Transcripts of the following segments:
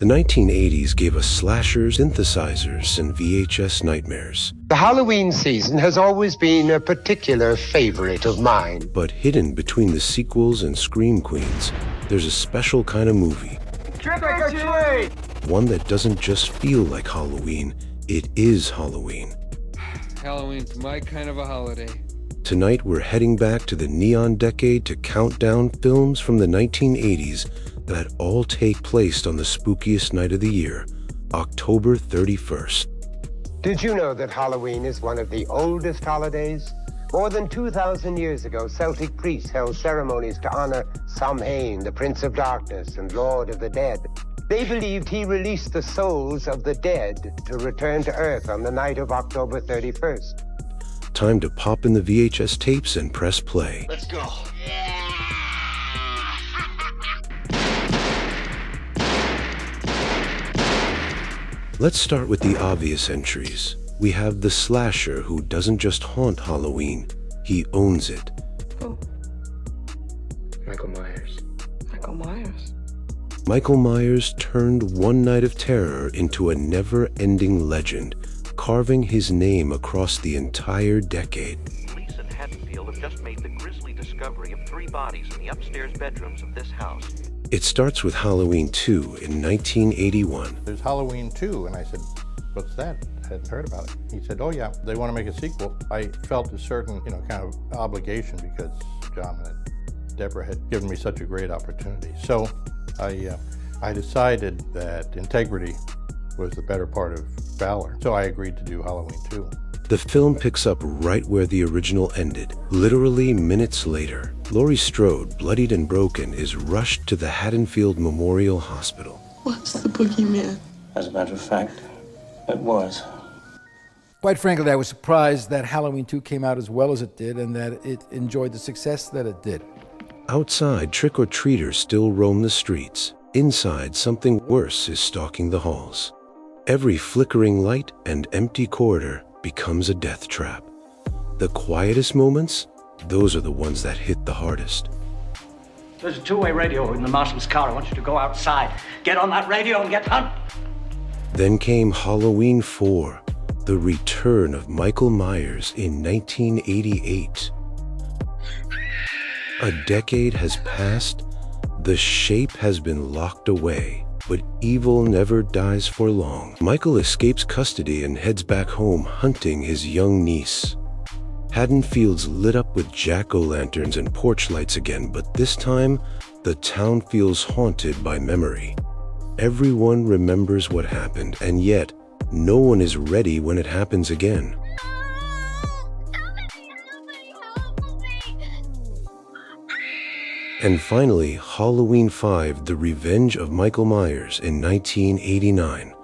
The 1980s gave us slashers, synthesizers, and VHS nightmares. The Halloween season has always been a particular favorite of mine. But hidden between the sequels and Scream Queens, there's a special kind of movie. Trick or treat! One that doesn't just feel like Halloween, it is Halloween. Halloween's my kind of a holiday. Tonight we're heading back to the neon decade to count down films from the 1980s that all take place on the spookiest night of the year, October 31st. Did you know that Halloween is one of the oldest holidays? More than 2,000 years ago, Celtic priests held ceremonies to honor Samhain, the Prince of Darkness and Lord of the Dead. They believed he released the souls of the dead to return to Earth on the night of October 31st. Time to pop in the VHS tapes and press play. Let's go. Let's start with the obvious entries. We have the slasher who doesn't just haunt Halloween, he owns it. Oh. Michael Myers. Michael Myers. Michael Myers turned one night of terror into a never-ending legend, carving his name across the entire decade. Police in Haddonfield have just made the grisly discovery of 3 bodies in the upstairs bedrooms of this house. It starts with Halloween 2 in 1981. There's Halloween 2, and I said, what's that? I hadn't heard about it. He said, oh yeah, they want to make a sequel. I felt a certain, kind of obligation because John and Deborah had given me such a great opportunity. So I decided that integrity was the better part of valor. So I agreed to do Halloween 2. The film picks up right where the original ended. Literally minutes later, Laurie Strode, bloodied and broken, is rushed to the Haddonfield Memorial Hospital. What's the boogeyman? As a matter of fact, it was. Quite frankly, I was surprised that Halloween 2 came out as well as it did and that it enjoyed the success that it did. Outside, trick-or-treaters still roam the streets. Inside, something worse is stalking the halls. Every flickering light and empty corridor becomes a death trap. The quietest moments, those are the ones that hit the hardest. There's a 2-way radio in the marshal's car. I want you to go outside. Get on that radio and get hunt. Then came Halloween 4, the return of Michael Myers in 1988. A decade has passed, the shape has been locked away, but evil never dies for long. Michael escapes custody and heads back home hunting his young niece. Haddonfield's lit up with jack-o'-lanterns and porch lights again, but this time, the town feels haunted by memory. Everyone remembers what happened, and yet, no one is ready when it happens again. And finally, Halloween 5, The Revenge of Michael Myers in 1989.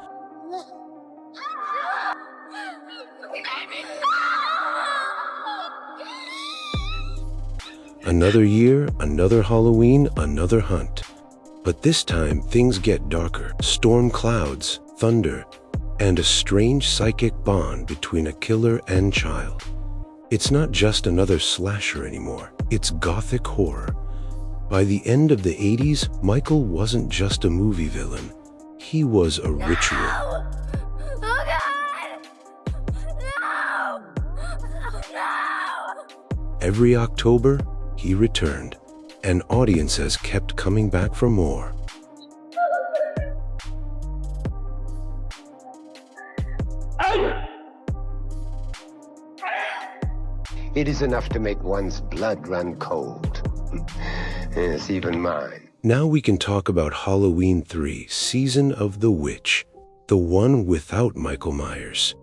Another year, another Halloween, another hunt. But this time, things get darker. Storm clouds, thunder, and a strange psychic bond between a killer and child. It's not just another slasher anymore. It's gothic horror. By the end of the 80s, Michael wasn't just a movie villain. He was a ritual. No! Oh, God! No! Oh, no! Every October, he returned, and audiences kept coming back for more. It is enough to make one's blood run cold. Yes, even mine. Now we can talk about Halloween 3, Season of the Witch, the one without Michael Myers.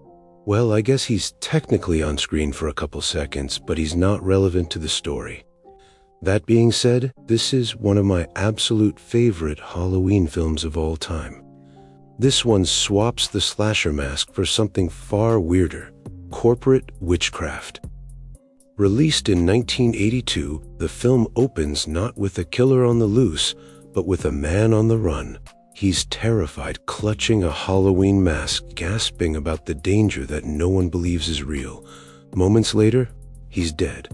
Well, I guess he's technically on screen for a couple seconds, but he's not relevant to the story. That being said, this is one of my absolute favorite Halloween films of all time. This one swaps the slasher mask for something far weirder: corporate witchcraft. Released in 1982, the film opens not with a killer on the loose, but with a man on the run. He's terrified, clutching a Halloween mask, gasping about the danger that no one believes is real. Moments later, he's dead,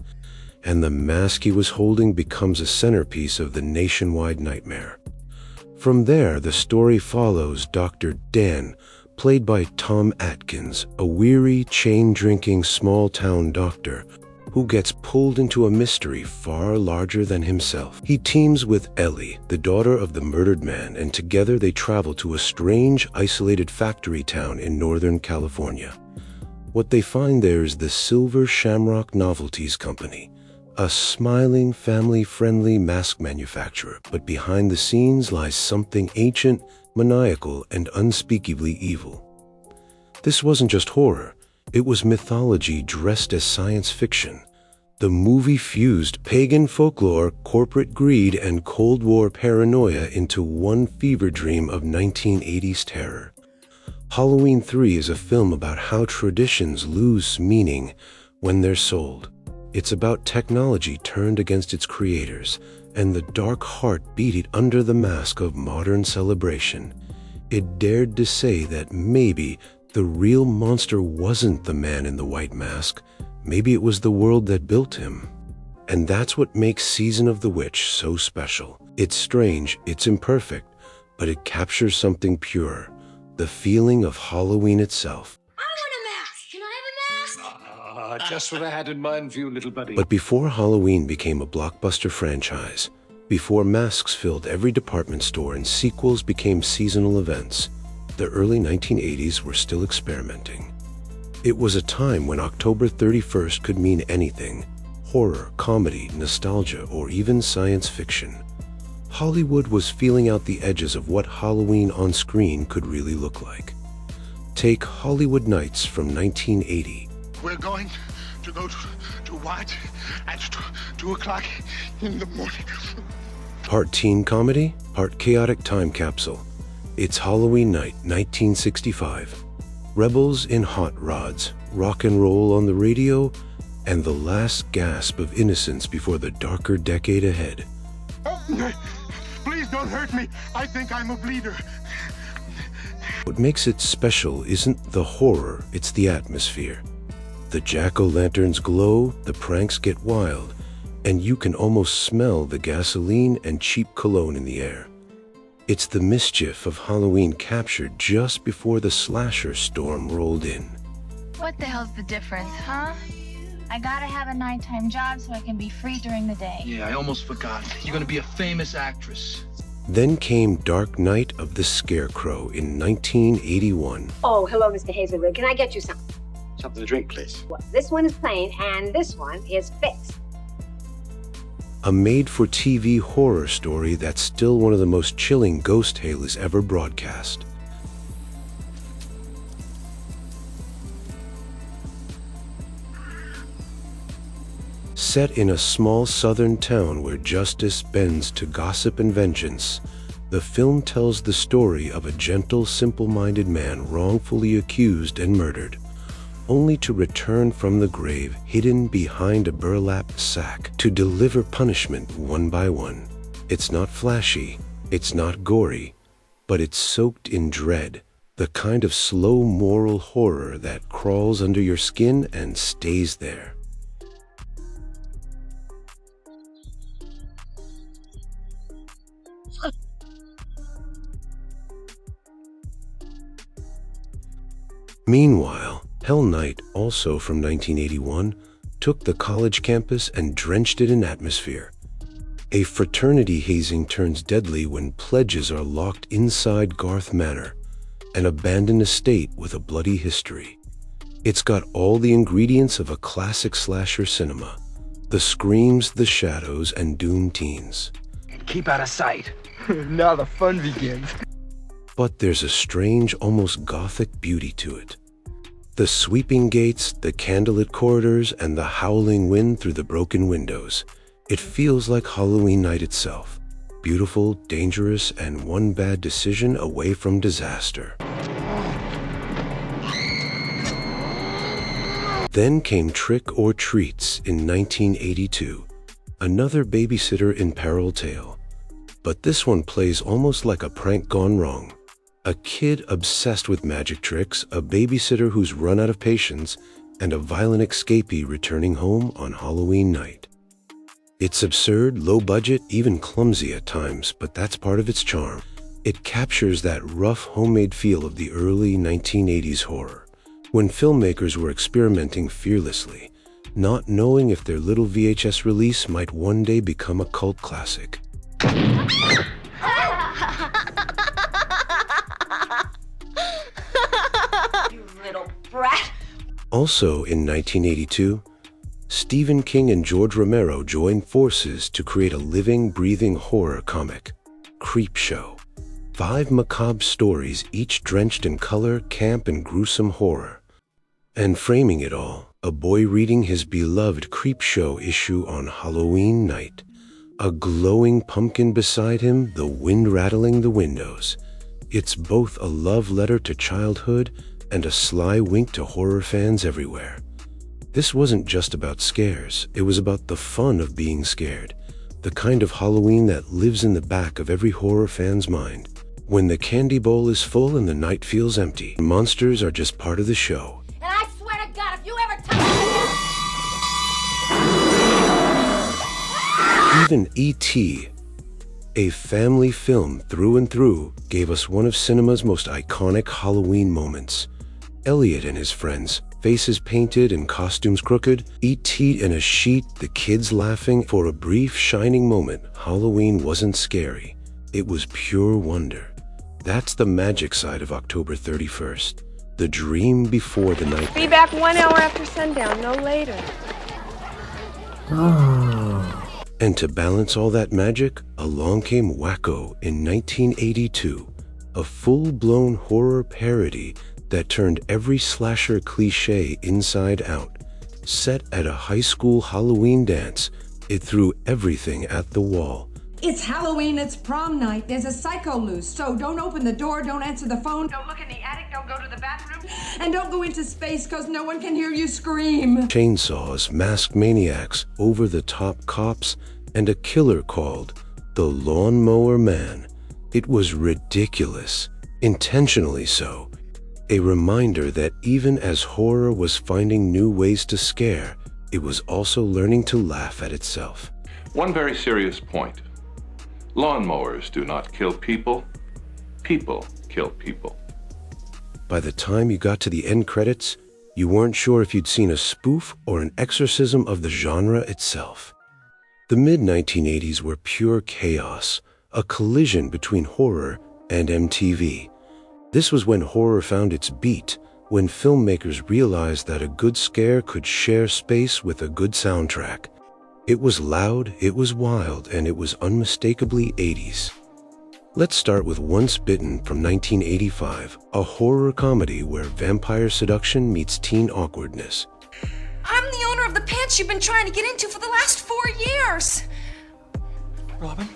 and the mask he was holding becomes a centerpiece of the nationwide nightmare. From there, the story follows Dr. Dan, played by Tom Atkins, a weary, chain-drinking, small-town doctor who gets pulled into a mystery far larger than himself. He teams with Ellie, the daughter of the murdered man, and together they travel to a strange, isolated factory town in Northern California. What they find there is the Silver Shamrock Novelties Company, a smiling, family-friendly mask manufacturer, but behind the scenes lies something ancient, maniacal, and unspeakably evil. This wasn't just horror, it was mythology dressed as science fiction. The movie fused pagan folklore, corporate greed, and Cold War paranoia into one fever dream of 1980s terror. Halloween 3 is a film about how traditions lose meaning when they're sold. It's about technology turned against its creators, and the dark heart beating under the mask of modern celebration. It dared to say that maybe the real monster wasn't the man in the white mask, maybe it was the world that built him. And that's what makes Season of the Witch so special. It's strange, it's imperfect, but it captures something pure, the feeling of Halloween itself. I want a mask. Can I have a mask? Just what I had in mind for you, little buddy. But before Halloween became a blockbuster franchise, before masks filled every department store and sequels became seasonal events, the early 1980s were still experimenting. It was a time when October 31st could mean anything: horror, comedy, nostalgia, or even science fiction. Hollywood was feeling out the edges of what Halloween on screen could really look like. Take Hollywood Nights from 1980. We're going to go to White at 2 o'clock in the morning. Part teen comedy, part chaotic time capsule. It's Halloween Night, 1965. Rebels in hot rods, rock and roll on the radio, and the last gasp of innocence before the darker decade ahead. Please don't hurt me. I think I'm a bleeder. What makes it special isn't the horror, it's the atmosphere. The jack-o'-lanterns glow, the pranks get wild, and you can almost smell the gasoline and cheap cologne in the air. It's the mischief of Halloween captured just before the slasher storm rolled in. What the hell's the difference, huh? I gotta have a nighttime job so I can be free during the day. Yeah, I almost forgot. You're gonna be a famous actress. Then came Dark Night of the Scarecrow in 1981. Oh, hello, Mr. Hazelwood. Can I get you something? Something to drink, please. Well, this one is plain, and this one is fixed. A made-for-TV horror story that's still one of the most chilling ghost tales ever broadcast. Set in a small southern town where justice bends to gossip and vengeance, the film tells the story of a gentle, simple-minded man wrongfully accused and murdered, only to return from the grave hidden behind a burlap sack to deliver punishment one by one. It's not flashy, it's not gory, but it's soaked in dread, the kind of slow moral horror that crawls under your skin and stays there. Meanwhile, Hell Night, also from 1981, took the college campus and drenched it in atmosphere. A fraternity hazing turns deadly when pledges are locked inside Garth Manor, an abandoned estate with a bloody history. It's got all the ingredients of a classic slasher cinema: the screams, the shadows, and doomed teens. Keep out of sight. Now the fun begins. But there's a strange, almost gothic beauty to it. The sweeping gates, the candlelit corridors, and the howling wind through the broken windows. It feels like Halloween night itself. Beautiful, dangerous, and one bad decision away from disaster. Then came Trick or Treats in 1982, another babysitter in peril tale. But this one plays almost like a prank gone wrong. A kid obsessed with magic tricks, a babysitter who's run out of patience, and a violent escapee returning home on Halloween night. It's absurd, low budget, even clumsy at times, but that's part of its charm. It captures that rough, homemade feel of the early 1980s horror, when filmmakers were experimenting fearlessly, not knowing if their little VHS release might one day become a cult classic. You little brat. Also in 1982, Stephen King and George Romero joined forces to create a living, breathing horror comic, Creepshow. 5 macabre stories, each drenched in color, camp, and gruesome horror. And framing it all, a boy reading his beloved Creepshow issue on Halloween night. A glowing pumpkin beside him, the wind rattling the windows. It's both a love letter to childhood and a sly wink to horror fans everywhere. This wasn't just about scares, it was about the fun of being scared. The kind of Halloween that lives in the back of every horror fan's mind. When the candy bowl is full and the night feels empty, monsters are just part of the show. And I swear to God, if you ever touch me again... Even E.T., a family film through and through, gave us one of cinema's most iconic Halloween moments. Elliot and his friends, faces painted and costumes crooked, E.T. in a sheet, the kids laughing. For a brief, shining moment, Halloween wasn't scary. It was pure wonder. That's the magic side of October 31st. The dream before the night. Be back 1 hour after sundown, no later. And to balance all that magic, along came Wacko in 1982, a full-blown horror parody that turned every slasher cliché inside out. Set at a high school Halloween dance, it threw everything at the wall. It's Halloween, it's prom night. There's a psycho loose, so don't open the door, don't answer the phone, don't look in the attic, don't go to the bathroom, and don't go into space because no one can hear you scream. Chainsaws, masked maniacs, over-the-top cops, and a killer called the Lawnmower Man. It was ridiculous, intentionally so. A reminder that even as horror was finding new ways to scare, it was also learning to laugh at itself. One very serious point. Lawnmowers do not kill people. People kill people. By the time you got to the end credits, you weren't sure if you'd seen a spoof or an exorcism of the genre itself. The mid-1980s were pure chaos, a collision between horror and MTV. This was when horror found its beat, when filmmakers realized that a good scare could share space with a good soundtrack. It was loud, it was wild, and it was unmistakably 80s. Let's start with Once Bitten from 1985, a horror comedy where vampire seduction meets teen awkwardness. I'm the owner of the pants you've been trying to get into for the last 4 years. Robin?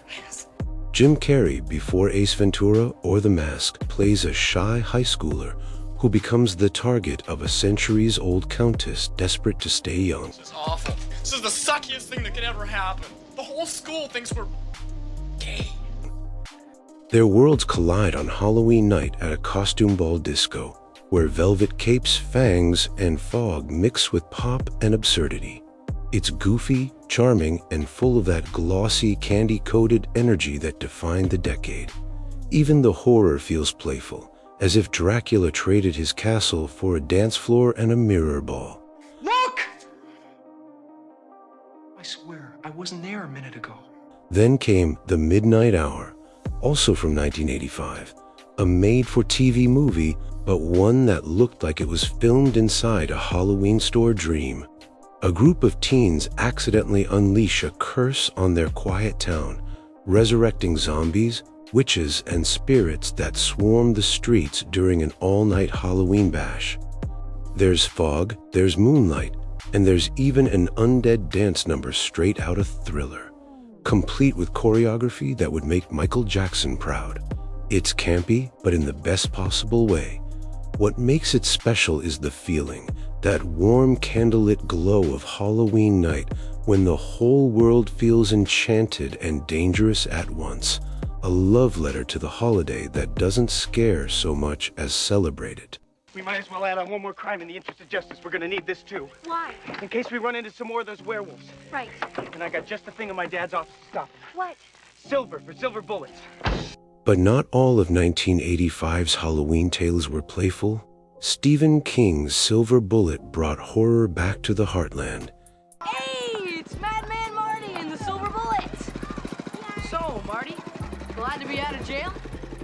Yes. Jim Carrey, before Ace Ventura or The Mask, plays a shy high schooler who becomes the target of a centuries-old countess desperate to stay young. This is awful. This is the suckiest thing that could ever happen. The whole school thinks we're gay. Their worlds collide on Halloween night at a costume ball disco, where velvet capes, fangs, and fog mix with pop and absurdity. It's goofy, charming, and full of that glossy, candy-coated energy that defined the decade. Even the horror feels playful, as if Dracula traded his castle for a dance floor and a mirror ball. Look! I swear, I wasn't there a minute ago. Then came The Midnight Hour, also from 1985, a made-for-TV movie, but one that looked like it was filmed inside a Halloween store dream. A group of teens accidentally unleash a curse on their quiet town, resurrecting zombies, witches, and spirits that swarm the streets during an all-night Halloween bash. There's fog, there's moonlight, and there's even an undead dance number straight out of Thriller, complete with choreography that would make Michael Jackson proud. It's campy, but in the best possible way. What makes it special is the feeling, that warm candlelit glow of Halloween night when the whole world feels enchanted and dangerous at once. A love letter to the holiday that doesn't scare so much as celebrate it. We might as well add on one more crime in the interest of justice. We're gonna need this too. Why? In case we run into some more of those werewolves. Right. And I got just the thing in my dad's office to stop them. What? Silver for silver bullets. But not all of 1985's Halloween tales were playful. Stephen King's Silver Bullet brought horror back to the heartland. Hey, it's Madman Marty in the Silver Bullet. So, Marty, glad to be out of jail?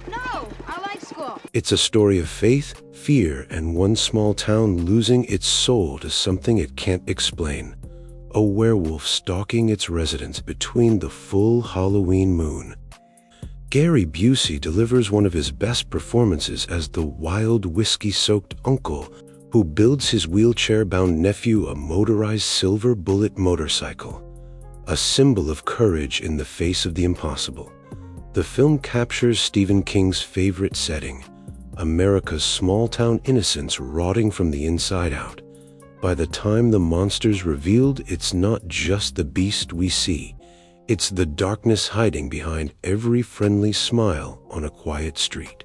No, I like school. It's a story of faith, fear, and one small town losing its soul to something it can't explain. A werewolf stalking its residents between the full Halloween moon. Gary Busey delivers one of his best performances as the wild whiskey-soaked uncle who builds his wheelchair-bound nephew a motorized Silver Bullet motorcycle, a symbol of courage in the face of the impossible. The film captures Stephen King's favorite setting, America's small-town innocence rotting from the inside out. By the time the monster's revealed, it's not just the beast we see. It's the darkness hiding behind every friendly smile on a quiet street.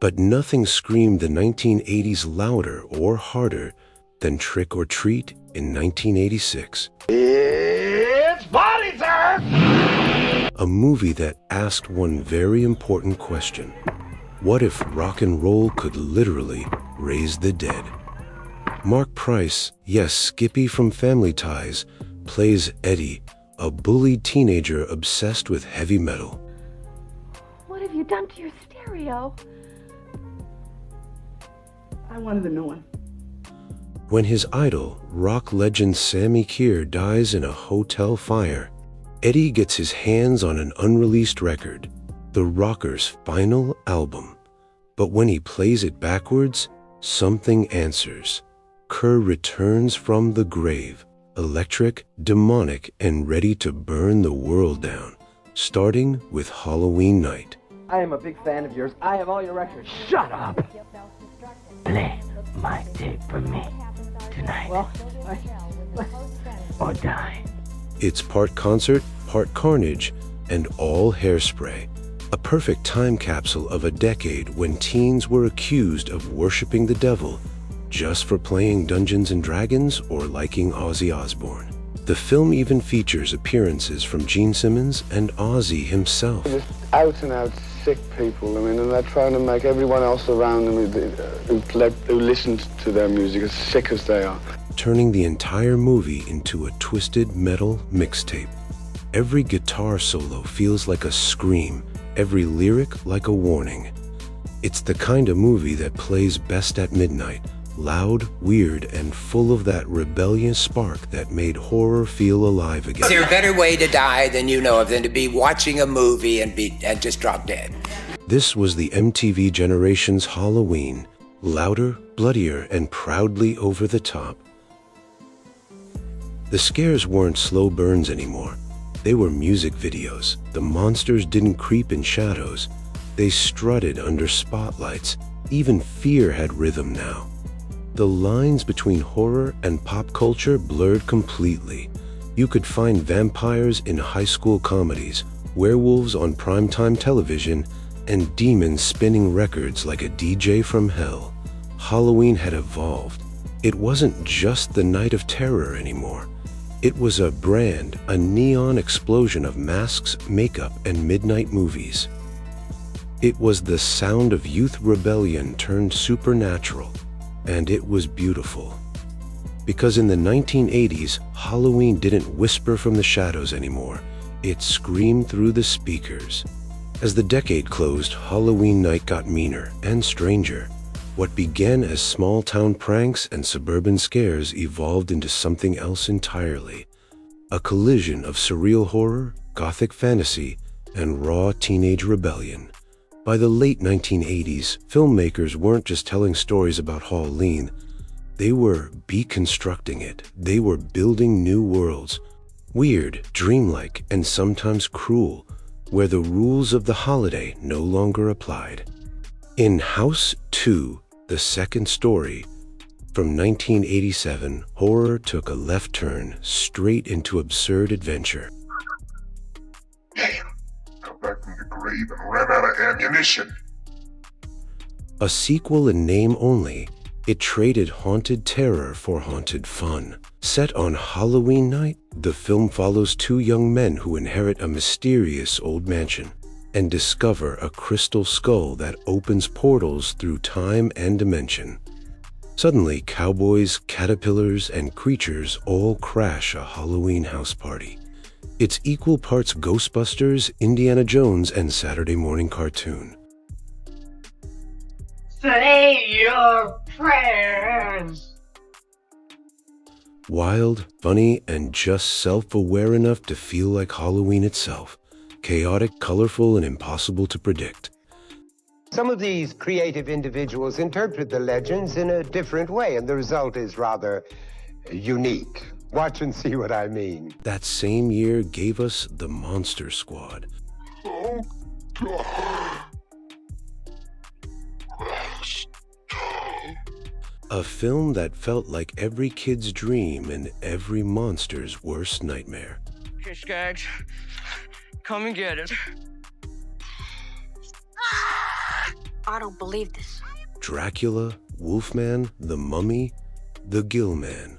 But nothing screamed the 1980s louder or harder than Trick or Treat in 1986. It's party time! A movie that asked one very important question. What if rock and roll could literally raise the dead? Mark Price, yes, Skippy from Family Ties, plays Eddie, a bullied teenager obsessed with heavy metal. What have you done to your stereo? I wanted a new one. When his idol, rock legend Sammy Keir, dies in a hotel fire, Eddie gets his hands on an unreleased record, the Rockers' final album. But when he plays it backwards, something answers. Kerr returns from the grave, electric, demonic, and ready to burn the world down, starting with Halloween Night. I am a big fan of yours. I have all your records. Shut up! Play my tape for me tonight. Well, or die. It's part concert, part carnage, and all hairspray. A perfect time capsule of a decade when teens were accused of worshiping the devil just for playing Dungeons and Dragons or liking Ozzy Osbourne. The film even features appearances from Gene Simmons and Ozzy himself. Just out-and-out sick people, and they're trying to make everyone else around them who listens to their music as sick as they are. Turning the entire movie into a twisted metal mixtape. Every guitar solo feels like a scream, every lyric like a warning. It's the kind of movie that plays best at midnight, loud, weird, and full of that rebellious spark that made horror feel alive again. Is there a better way to die than you know of than to be watching a movie and just drop dead? This was the MTV generation's Halloween, louder, bloodier, and proudly over the top. The scares weren't slow burns anymore. They were music videos. The monsters didn't creep in shadows. They strutted under spotlights. Even fear had rhythm now. The lines between horror and pop culture blurred completely. You could find vampires in high school comedies, werewolves on primetime television, and demons spinning records like a DJ from hell. Halloween had evolved. It wasn't just the night of terror anymore. It was a brand, a neon explosion of masks, makeup, and midnight movies. It was the sound of youth rebellion turned supernatural. And it was beautiful. Because in the 1980s, Halloween didn't whisper from the shadows anymore. It screamed through the speakers. As the decade closed, Halloween Night got meaner and stranger. What began as small-town pranks and suburban scares evolved into something else entirely. A collision of surreal horror, gothic fantasy, and raw teenage rebellion. By the late 1980s, filmmakers weren't just telling stories about Halloween. They were deconstructing it. They were building new worlds, weird, dreamlike, and sometimes cruel, where the rules of the holiday no longer applied. In House 2, the second story, from 1987, horror took a left turn straight into absurd adventure. Back from the grave and ran out of ammunition. A sequel in name only, it traded haunted terror for haunted fun. Set on Halloween night, the film follows two young men who inherit a mysterious old mansion. and discover a crystal skull that opens portals through time and dimension. Suddenly, cowboys, caterpillars, and creatures all crash a Halloween house party. It's equal parts Ghostbusters, Indiana Jones, and Saturday morning cartoon. Say your prayers. Wild, funny, and just self-aware enough to feel like Halloween itself. Chaotic, colorful, and impossible to predict. Some of these creative individuals interpret the legends in a different way, and the result is rather unique. Watch and see what I mean. That same year gave us The Monster Squad. Oh, God. A film that felt like every kid's dream and every monster's worst nightmare. Okay, Skaggs, come and get it. I don't believe this. Dracula, Wolfman, the Mummy, the Gill Man,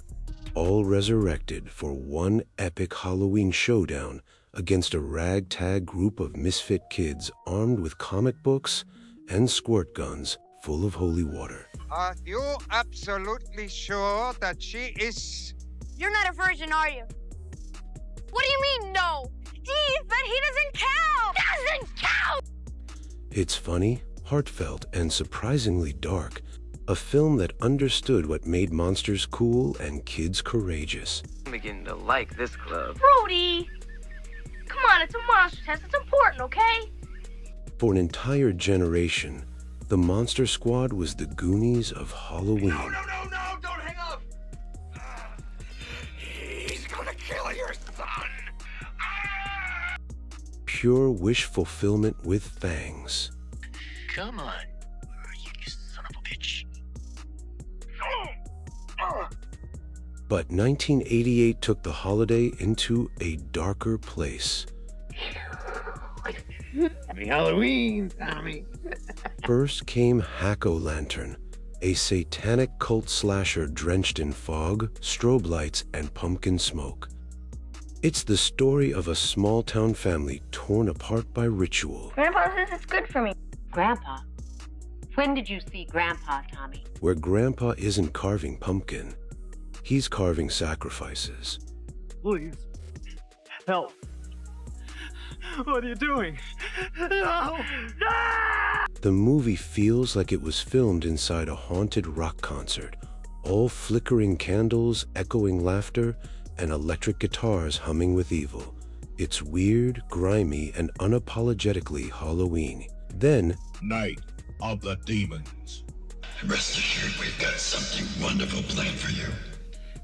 all resurrected for one epic Halloween showdown against a ragtag group of misfit kids armed with comic books and squirt guns full of holy water. Are you absolutely sure that she is... You're not a virgin, are you? What do you mean, no? But he doesn't count! Doesn't count! It's funny, heartfelt, and surprisingly dark. A film that understood what made monsters cool and kids courageous. I'm beginning to like this club. Rudy! Come on, it's a monster test. It's important, okay? For an entire generation, the Monster Squad was the Goonies of Halloween. No, don't hang up! He's gonna kill your son! Pure wish fulfillment with fangs. Come on, you son of a bitch. But 1988 took the holiday into a darker place. Happy Halloween, Tommy. First came Hack-O-Lantern, a satanic cult slasher drenched in fog, strobe lights, and pumpkin smoke. It's the story of a small-town family torn apart by ritual. Grandpa says it's good for me. Grandpa? When did you see Grandpa, Tommy? Where Grandpa isn't carving pumpkin, he's carving sacrifices. Please, help. What are you doing? No! The movie feels like it was filmed inside a haunted rock concert, all flickering candles, echoing laughter, and electric guitars humming with evil. It's weird, grimy, and unapologetically Halloween. Then, Night of the Demons. Rest assured, we've got something wonderful planned for you.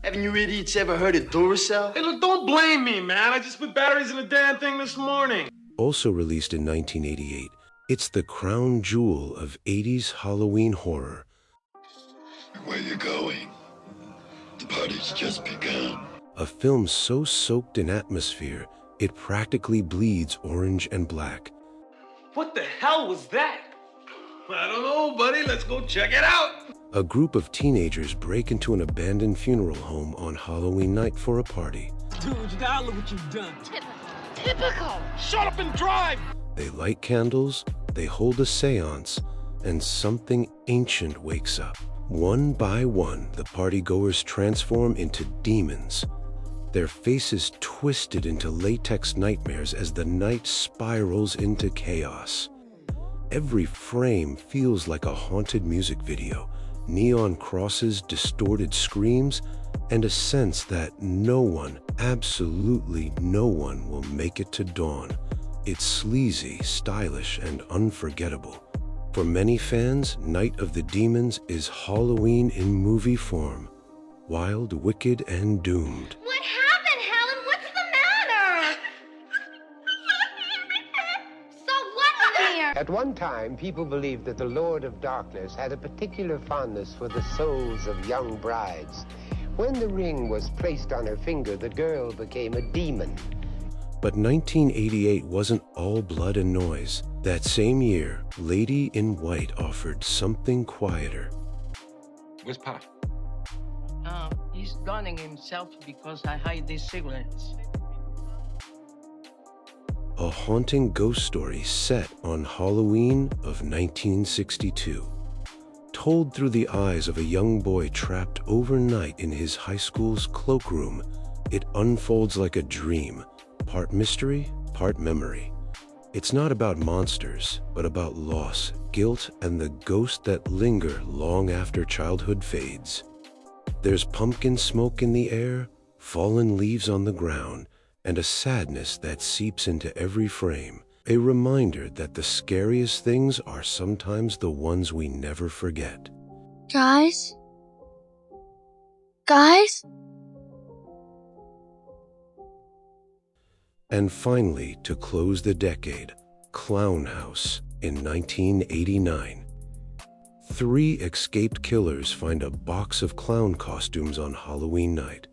Haven't you idiots ever heard of Duracell? Hey, look, don't blame me, man. I just put batteries in the damn thing this morning. also released in 1988, it's the crown jewel of 80's Halloween horror. Where you going? The party's just begun. A film so soaked in atmosphere, it practically bleeds orange and black. What the hell was that? I don't know, buddy. Let's go check it out. A group of teenagers break into an abandoned funeral home on Halloween night for a party. Dude, you gotta look what you've done. Typical. Shut up and drive. They light candles, they hold a seance, and something ancient wakes up. One by one, the partygoers transform into demons, their faces twisted into latex nightmares as the night spirals into chaos. Every frame feels like a haunted music video, neon crosses, distorted screams, and a sense that no one, absolutely no one, will make it to dawn. It's sleazy, stylish, and unforgettable. For many fans, Night of the Demons is Halloween in movie form. Wild, wicked, and doomed. What happened, Helen? What's the matter? So what, dear? At one time, people believed that the Lord of Darkness had a particular fondness for the souls of young brides. When the ring was placed on her finger, the girl became a demon. But 1988 wasn't all blood and noise. That same year, Lady in White offered something quieter. Where's Pop? He's gunning himself because I hide these cigarettes. a haunting ghost story set on Halloween of 1962. Told through the eyes of a young boy trapped overnight in his high school's cloakroom, it unfolds like a dream, part mystery, part memory. It's not about monsters, but about loss, guilt, and the ghosts that linger long after childhood fades. There's pumpkin smoke in the air, fallen leaves on the ground, and a sadness that seeps into every frame, a reminder that the scariest things are sometimes the ones we never forget. Guys? Guys? And finally, to close the decade, Clown House in 1989. 3 escaped killers find a box of clown costumes on Halloween night,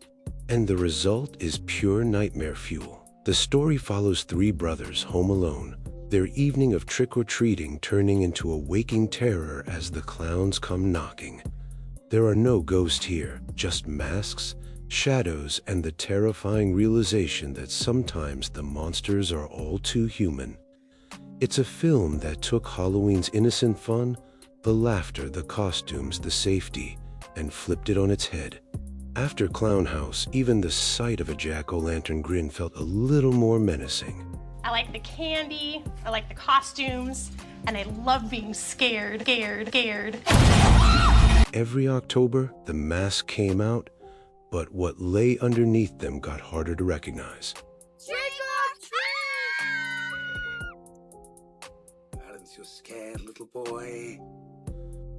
and the result is pure nightmare fuel. The story follows 3 brothers home alone, their evening of trick-or-treating turning into a waking terror as the clowns come knocking. There are no ghosts here, just masks, shadows, and the terrifying realization that sometimes the monsters are all too human. It's a film that took Halloween's innocent fun, the laughter, the costumes, the safety, and flipped it on its head. After Clown House, even the sight of a jack-o'-lantern grin felt a little more menacing. I like the candy, I like the costumes, and I love being scared. Every October, the mask came out, but what lay underneath them got harder to recognize. Trick or treat! Aren't you scared, little boy?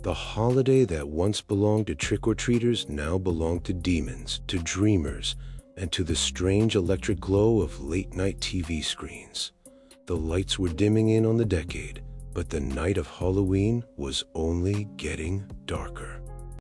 The holiday that once belonged to trick-or-treaters now belonged to demons, to dreamers, and to the strange electric glow of late-night TV screens. The lights were dimming in on the decade, but the night of Halloween was only getting darker.